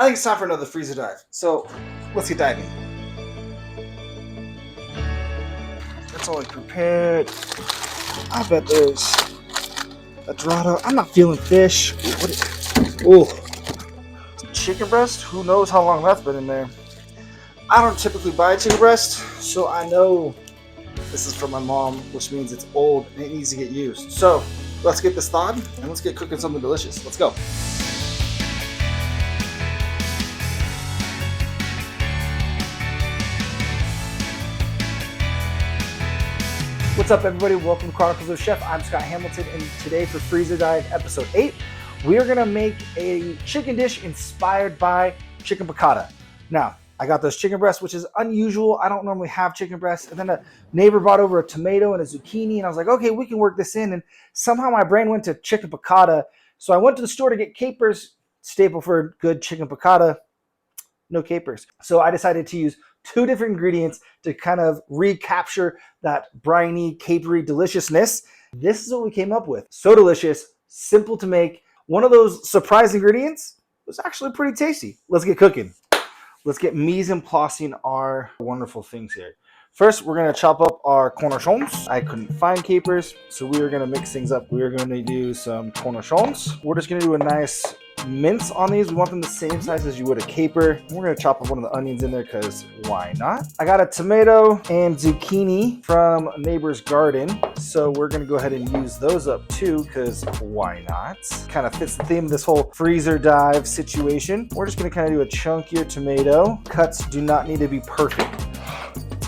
I think it's time for another freezer dive. So let's get diving. That's all I prepared. I bet there's a dorado. I'm not feeling fish. Oh, chicken breast? Who knows how long that's been in there? I don't typically buy chicken breast, so I know this is from my mom, which means it's old and it needs to get used. So let's get this thawed and let's get cooking something delicious. Let's go. What's up, everybody? Welcome to Chronicles of Chef. I'm Scott Hamilton, and today for Freezer Dive Episode 8, we are gonna make a chicken dish inspired by chicken piccata. Now, I got those chicken breasts, which is unusual. I don't normally have chicken breasts. And then a neighbor brought over a tomato and a zucchini, and I was like, okay, we can work this in. And somehow my brain went to chicken piccata. So I went to the store to get capers, staple for good chicken piccata. No capers. So I decided to use two different ingredients to kind of recapture that briny, capery deliciousness. This is what we came up with. So delicious, simple to make. One of those surprise ingredients was actually pretty tasty. Let's get cooking. Let's get mise en placing our wonderful things here. First, we're going to chop up our cornichons. I couldn't find capers, so we are going to mix things up. We are going to do some cornichons. We're just going to do a nice mince on these. We want them the same size as you would a caper. And we're going to chop up one of the onions in there because why not? I got a tomato and zucchini from a neighbor's garden, so we're going to go ahead and use those up too because why not? Kind of fits the theme of this whole freezer dive situation. We're just going to kind of do a chunkier tomato. Cuts do not need to be perfect.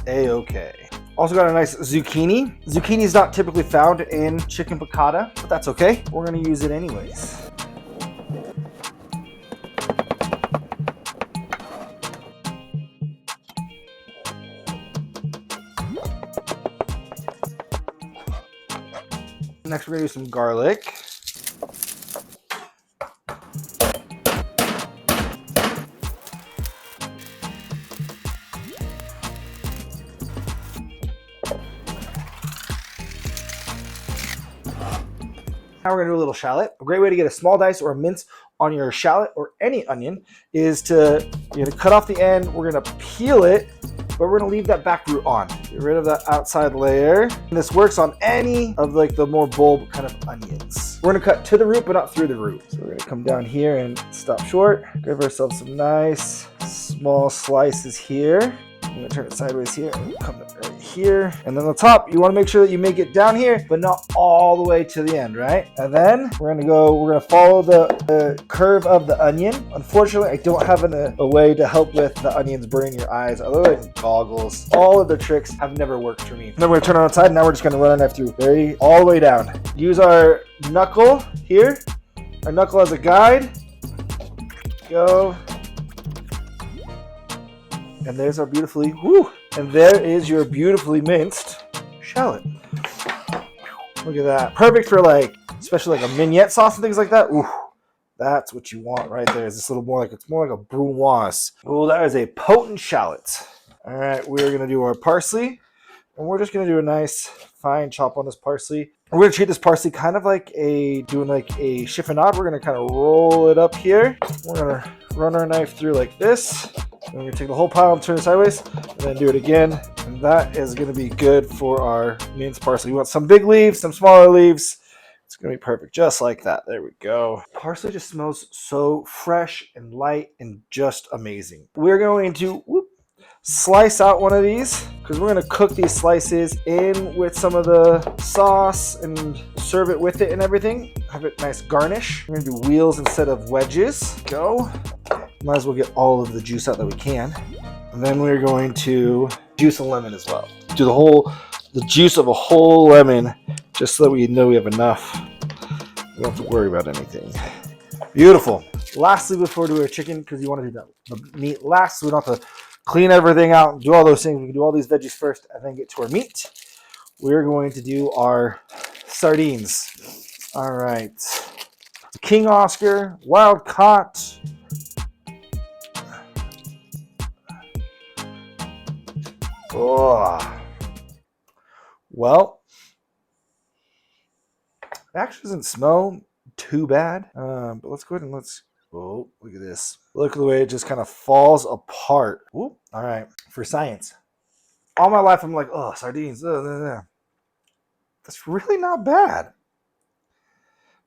A-okay. Also got a nice zucchini. Zucchini is not typically found in chicken piccata, but that's okay. We're going to use it anyways. Next, we're going to do some garlic. Now we're going to do a little shallot. A great way to get a small dice or a mince on your shallot or any onion is to cut off the end. We're going to peel it, but we're going to leave that back root on. Get rid of that outside layer. And this works on any of the more bulb kind of onions. We're going to cut to the root, but not through the root. So we're going to come down here and stop short. Give ourselves some nice small slices here. I'm going to turn it sideways here and come right here. And then the top, you want to make sure that you make it down here, but not all the way to the end, right? And then we're going to follow the curve of the onion. Unfortunately, I don't have a way to help with the onions burning your eyes other than goggles. All of the tricks have never worked for me. Then we're going to turn it on its side. Now we're just going to run our knife through all the way down. Use our knuckle here. Our knuckle as a guide. Go. And there's our and there is your beautifully minced shallot. Look at that. Perfect for especially a mignonette sauce and things like that. Ooh, that's what you want right there. Is this little more it's more like a brunoise. Oh, that is a potent shallot. All right, we're gonna do our parsley, and we're just gonna do a nice fine chop on this parsley. We're gonna treat this parsley kind of like a chiffonade. We're gonna kind of roll it up here. We're gonna run our knife through like this. And we're going to take the whole pile and turn it sideways, and then do it again. And that is going to be good for our minced parsley. You want some big leaves, some smaller leaves. It's going to be perfect, just like that. There we go. Parsley just smells so fresh and light and just amazing. We're going to slice out one of these because we're going to cook these slices in with some of the sauce and serve it with it and everything. Have it nice garnish. We're going to do wheels instead of wedges. Go. Might as well get all of the juice out that we can. And then we're going to juice a lemon as well. Do the juice of a whole lemon just so that we know we have enough. We don't have to worry about anything. Beautiful. Lastly, before we do our chicken, because you want to do the meat last, so we don't have to clean everything out and do all those things. We can do all these veggies first and then get to our meat. We're going to do our sardines. All right. King Oscar, wild caught. Oh, well, it actually doesn't smell too bad, but let's go ahead and oh, look at this. Look at the way it just kind of falls apart. Ooh, all right, for science. All my life, I'm like, oh, sardines. That's really not bad.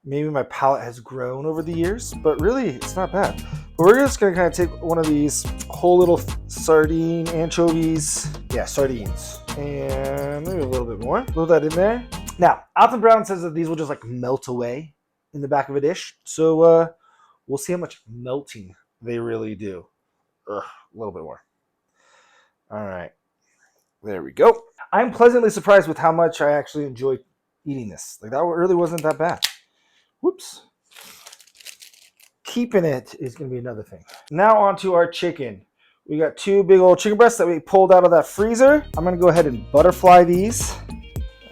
Maybe my palate has grown over the years, but really, it's not bad. But we're just gonna kind of take one of these whole little sardine anchovies. Yeah, sardines. And maybe a little bit more. Throw that in there. Now, Alton Brown says that these will just like melt away in the back of a dish. So we'll see how much melting they really do. Ugh, a little bit more. All right. There we go. I'm pleasantly surprised with how much I actually enjoy eating this. Like, that really wasn't that bad. Whoops. Keeping it is going to be another thing. Now on to our chicken. We got 2 big old chicken breasts that we pulled out of that freezer. I'm going to go ahead and butterfly these.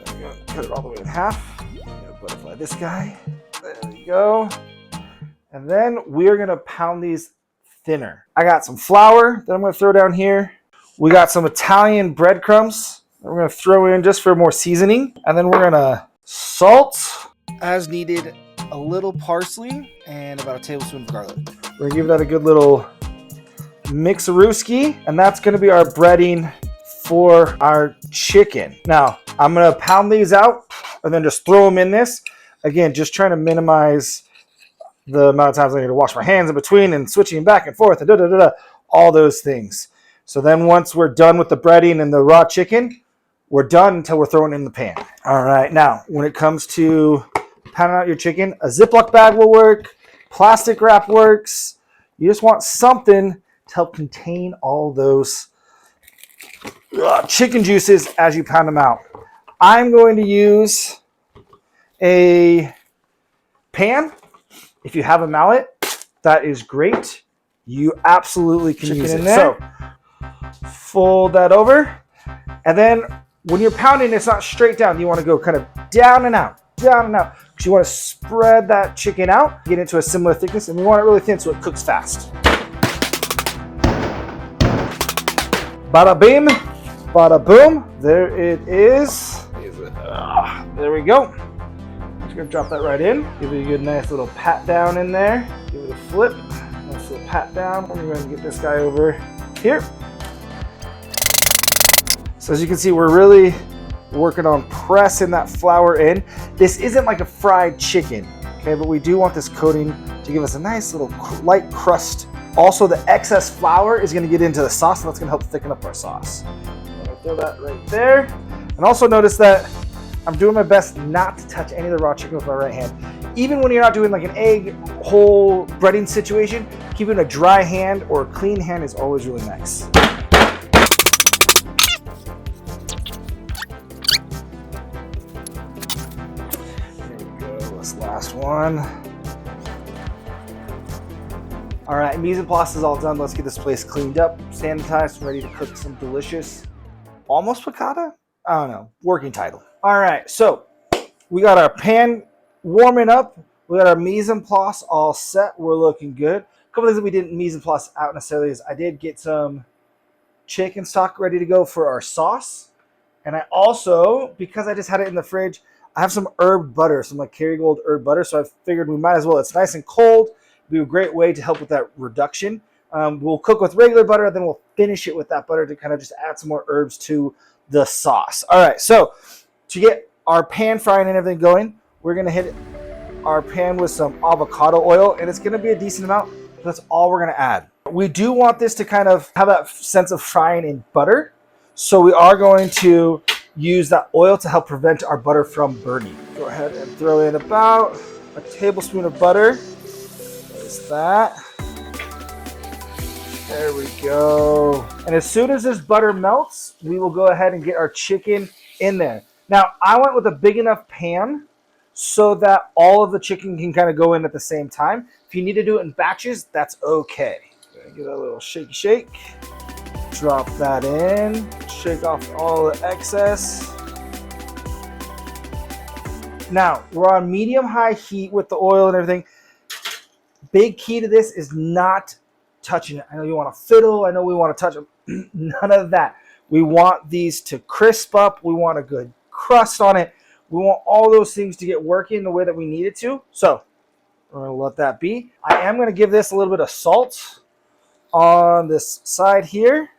I'm going to cut it all the way in half. I'm going to butterfly this guy. There we go. And then we're going to pound these thinner. I got some flour that I'm going to throw down here. We got some Italian breadcrumbs that we're going to throw in just for more seasoning. And then we're going to salt as needed, a little parsley, and about a tablespoon of garlic. We're going to give that a good little mix-a-rooski, and that's going to be our breading for our chicken. Now, I'm going to pound these out and then just throw them in this. Again, just trying to minimize the amount of times I need to wash my hands in between and switching back and forth and all those things. So then once we're done with the breading and the raw chicken, we're done until we're throwing it in the pan. All right, now when it comes to pounding out your chicken, a Ziploc bag will work, plastic wrap works. You just want something to help contain all those chicken juices as you pound them out. I'm going to use a pan. If you have a mallet, that is great. You absolutely can use it. So fold that over, and then when you're pounding, it's not straight down. You want to go kind of down and out, because you want to spread that chicken out, get into a similar thickness, and we want it really thin so it cooks fast. Bada bing, bada boom. There it is. There we go. Just gonna drop that right in. Give it a good, nice little pat down in there. Give it a flip. Nice little pat down. We're going to get this guy over here. So as you can see, we're really working on pressing that flour in. This isn't like a fried chicken, okay? But we do want this coating to give us a nice little light crust. Also, the excess flour is going to get into the sauce, and that's going to help thicken up our sauce. I'm going to throw that right there. And also notice that I'm doing my best not to touch any of the raw chicken with my right hand. Even when you're not doing like an egg whole breading situation, keeping a dry hand or a clean hand is always really nice. There we go, this last one. All right, mise en place is all done. Let's get this place cleaned up, sanitized, ready to cook some delicious, almost piccata? I don't know, working title. All right, so we got our pan warming up. We got our mise en place all set. We're looking good. A couple things that we didn't mise en place out necessarily is I did get some chicken stock ready to go for our sauce. And I also, because I just had it in the fridge, I have some herb butter, some like Kerrygold herb butter. So I figured we might as well. It's nice and cold. It'd be a great way to help with that reduction. We'll cook with regular butter, then we'll finish it with that butter to kind of just add some more herbs to the sauce. All right, so to get our pan frying and everything going, we're gonna hit our pan with some avocado oil, and it's gonna be a decent amount. That's all we're gonna add. We do want this to kind of have that sense of frying in butter, so we are going to use that oil to help prevent our butter from burning. Go ahead and throw in about a tablespoon of butter. There's that. There we go. And as soon as this butter melts, we will go ahead and get our chicken in there. Now, I went with a big enough pan so that all of the chicken can kind of go in at the same time. If you need to do it in batches, that's okay. Give it a little shaky shake. Drop that in. Shake off all the excess. Now, we're on medium-high heat with the oil and everything. Big key to this is not touching it. I know you want to fiddle. I know we want to touch them. None of that. We want these to crisp up. We want a good crust on it. We want all those things to get working the way that we need it to. So we're going to let that be. I am going to give this a little bit of salt on this side here,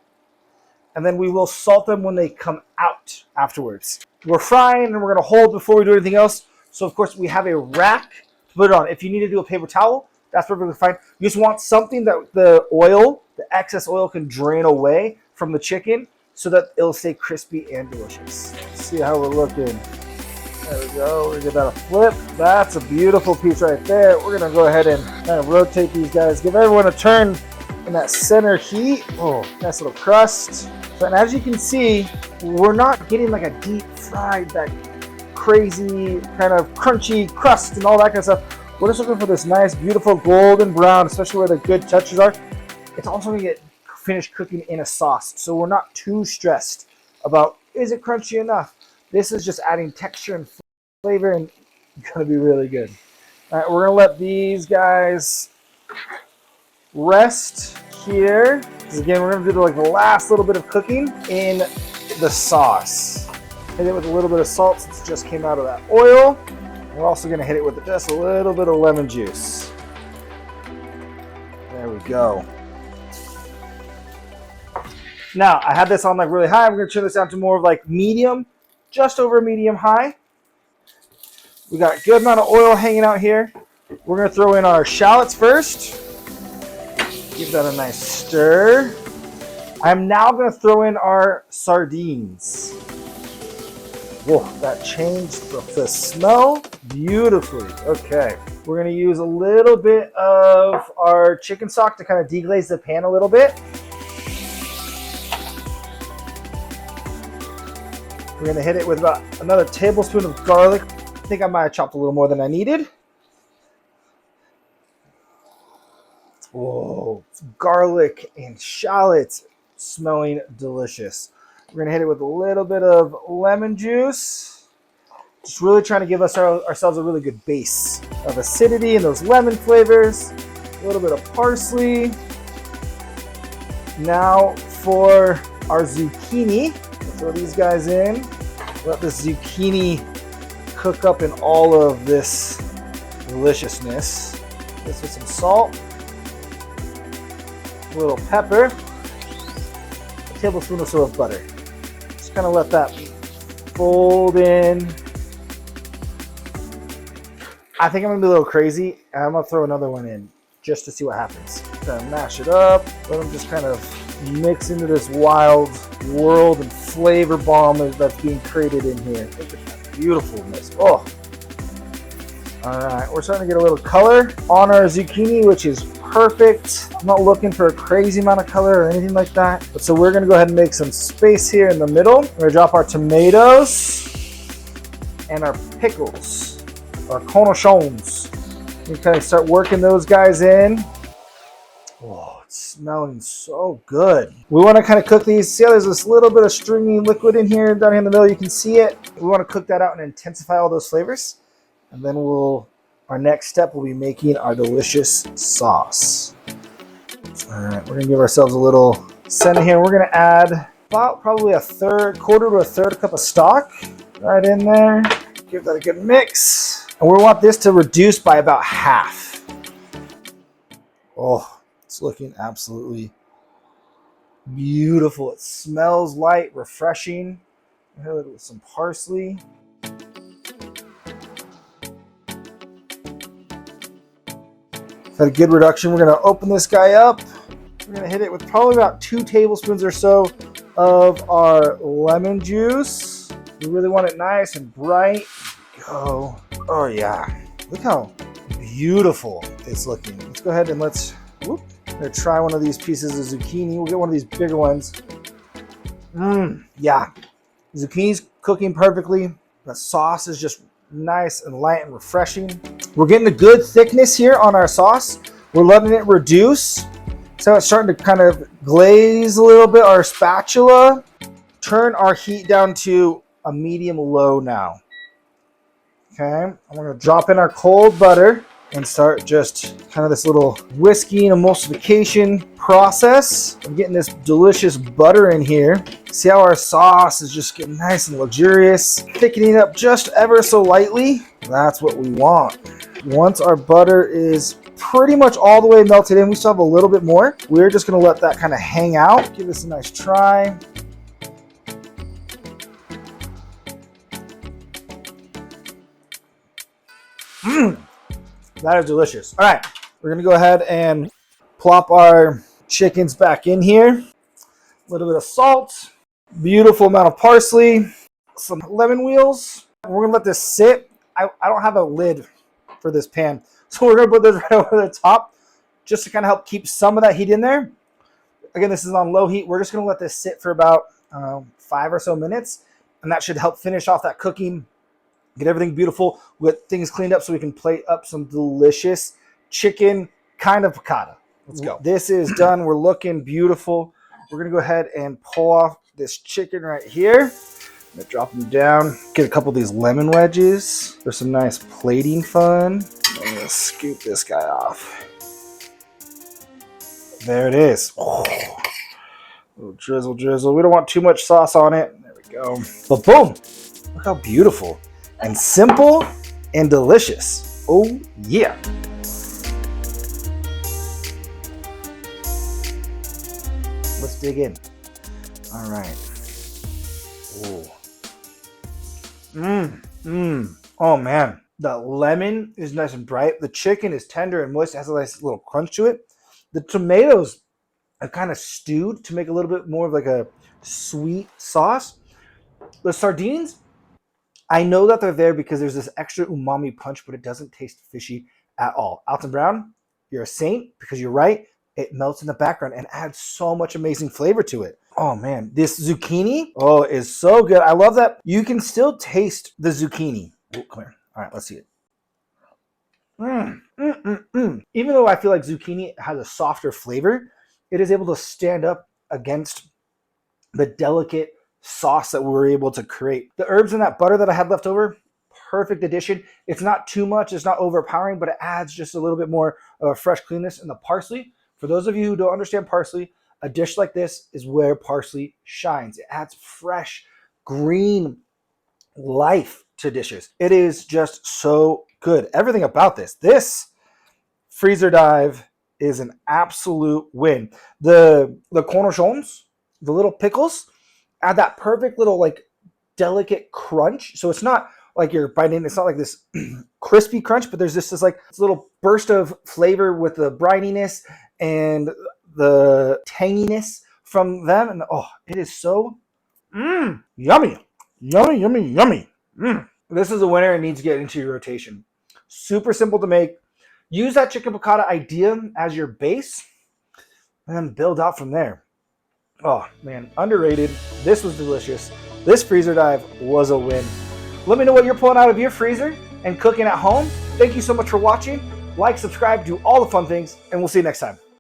and then we will salt them when they come out afterwards. We're frying and we're gonna hold before we do anything else. So of course we have a rack to put it on. If you need to do a paper towel, that's perfectly fine. You just want something that the oil, the excess oil, can drain away from the chicken so that it'll stay crispy and delicious. Let's see how we're looking. There we go. We're gonna give that a flip. That's a beautiful piece right there. We're gonna go ahead and kind of rotate these guys. Give everyone a turn in that center heat. Oh, nice little crust. So, and as you can see, we're not getting like a deep fried, that crazy kind of crunchy crust and all that kind of stuff. We're just looking for this nice, beautiful golden brown, especially where the good touches are. It's also gonna get finished cooking in a sauce. So we're not too stressed about, is it crunchy enough? This is just adding texture and flavor and gonna be really good. All right, we're gonna let these guys rest here. Because again, we're gonna do the last little bit of cooking in the sauce. Hit it with a little bit of salt since it just came out of that oil. We're also gonna hit it with just a little bit of lemon juice. There we go. Now, I had this on really high. I'm gonna turn this down to more of medium, just over medium high. We got a good amount of oil hanging out here. We're gonna throw in our shallots first. Give that a nice stir. I'm now gonna throw in our sardines. Whoa, that changed the smell beautifully. Okay, we're gonna use a little bit of our chicken stock to kind of deglaze the pan a little bit. We're gonna hit it with about another tablespoon of garlic. I think I might have chopped a little more than I needed. Whoa, garlic and shallots smelling delicious. We're gonna hit it with a little bit of lemon juice. Just really trying to give ourselves a really good base of acidity and those lemon flavors. A little bit of parsley. Now for our zucchini. Throw these guys in. Let the zucchini cook up in all of this deliciousness. This with some salt, a little pepper, a tablespoon or so of butter. Just kind of let that fold in. I think I'm gonna be a little crazy. I'm gonna throw another one in just to see what happens. Kind of mash it up. Let them just kind of mix into this wild world and flavor bomb that's being created in here. Look at that beautifulness. Oh. All right, we're starting to get a little color on our zucchini, which is perfect. I'm not looking for a crazy amount of color or anything like that. But so we're gonna go ahead and make some space here in the middle. We're gonna drop our tomatoes and our pickles, our cornichons. We kind of start working those guys in. Oh, it's smelling so good. We want to kind of cook these. See how there's this little bit of stringy liquid in here, down here in the middle. You can see it. We want to cook that out and intensify all those flavors. And then our next step will be making our delicious sauce. All right, we're gonna give ourselves a little send here. We're gonna add about probably quarter to a third cup of stock right in there. Give that a good mix. And we want this to reduce by about half. Oh, it's looking absolutely beautiful. It smells light, refreshing. With some parsley. Had a good reduction. We're gonna open this guy up. We're gonna hit it with probably about 2 tablespoons or so of our lemon juice. We really want it nice and bright. Go. Oh yeah, look how beautiful it's looking. Let's go ahead and I'm gonna try one of these pieces of zucchini. We'll get one of these bigger ones. Yeah, zucchini's cooking perfectly. The sauce is just nice and light and refreshing. We're getting a good thickness here on our sauce. We're letting it reduce. So it's starting to kind of glaze a little bit. Our spatula. Turn our heat down to a medium low now. Okay, I'm gonna drop in our cold butter and start just kind of this little whisking emulsification process. I'm getting this delicious butter in here. See how our sauce is just getting nice and luxurious, thickening it up just ever so lightly. That's what we want. Once our butter is pretty much all the way melted in. We still have a little bit more. We're just gonna let that kind of hang out. Give this a nice try. That is delicious. All right, we're gonna go ahead and plop our chickens back in here. A little bit of salt, beautiful amount of parsley, some lemon wheels. We're gonna let this sit. I don't have a lid for this pan, so we're gonna put this right over the top just to kind of help keep some of that heat in there. Again, this is on low heat. We're just gonna let this sit for about 5 or so minutes, and that should help finish off that cooking, get everything beautiful, with things cleaned up so we can plate up some delicious chicken kind of piccata. Let's go. This is done. We're looking beautiful. We're gonna go ahead and pull off this chicken right here. I'm gonna drop them down. Get a couple of these lemon wedges for some nice plating fun. I'm gonna scoop this guy off. There it is. Oh, little drizzle, drizzle. We don't want too much sauce on it. There we go. But boom, look how beautiful and simple and delicious. Oh yeah. Let's dig in. All right. Oh man, the lemon is nice and bright. The chicken is tender and moist. It has a nice little crunch to it. The tomatoes are kind of stewed to make a little bit more of like a sweet sauce. The sardines, I know that they're there because there's this extra umami punch, but it doesn't taste fishy at all. Alton Brown, you're a saint because you're right. It melts in the background and adds so much amazing flavor to it. Oh man, this zucchini, is so good. I love that you can still taste the zucchini. Oh, come here. All right, let's see it. Even though I feel like zucchini has a softer flavor, it is able to stand up against the delicate sauce that we were able to create. The herbs and that butter that I had left over, perfect addition. It's not too much, it's not overpowering, but it adds just a little bit more of a fresh cleanness. And the parsley, for those of you who don't understand parsley, a dish like this is where parsley shines. It adds fresh, green life to dishes. It is just so good. Everything about this freezer dive is an absolute win. The cornichons, the little pickles, add that perfect little like delicate crunch. So it's not like you're biting, it's not like this crispy crunch, but there's this like this little burst of flavor with the brininess and the tanginess from them. And it is so yummy. Yummy, yummy, yummy. This is a winner and needs to get into your rotation. Super simple to make. Use that chicken piccata idea as your base and then build out from there. Oh man, underrated. This was delicious. This freezer dive was a win. Let me know what you're pulling out of your freezer and cooking at home. Thank you so much for watching. Like, subscribe, do all the fun things, and we'll see you next time.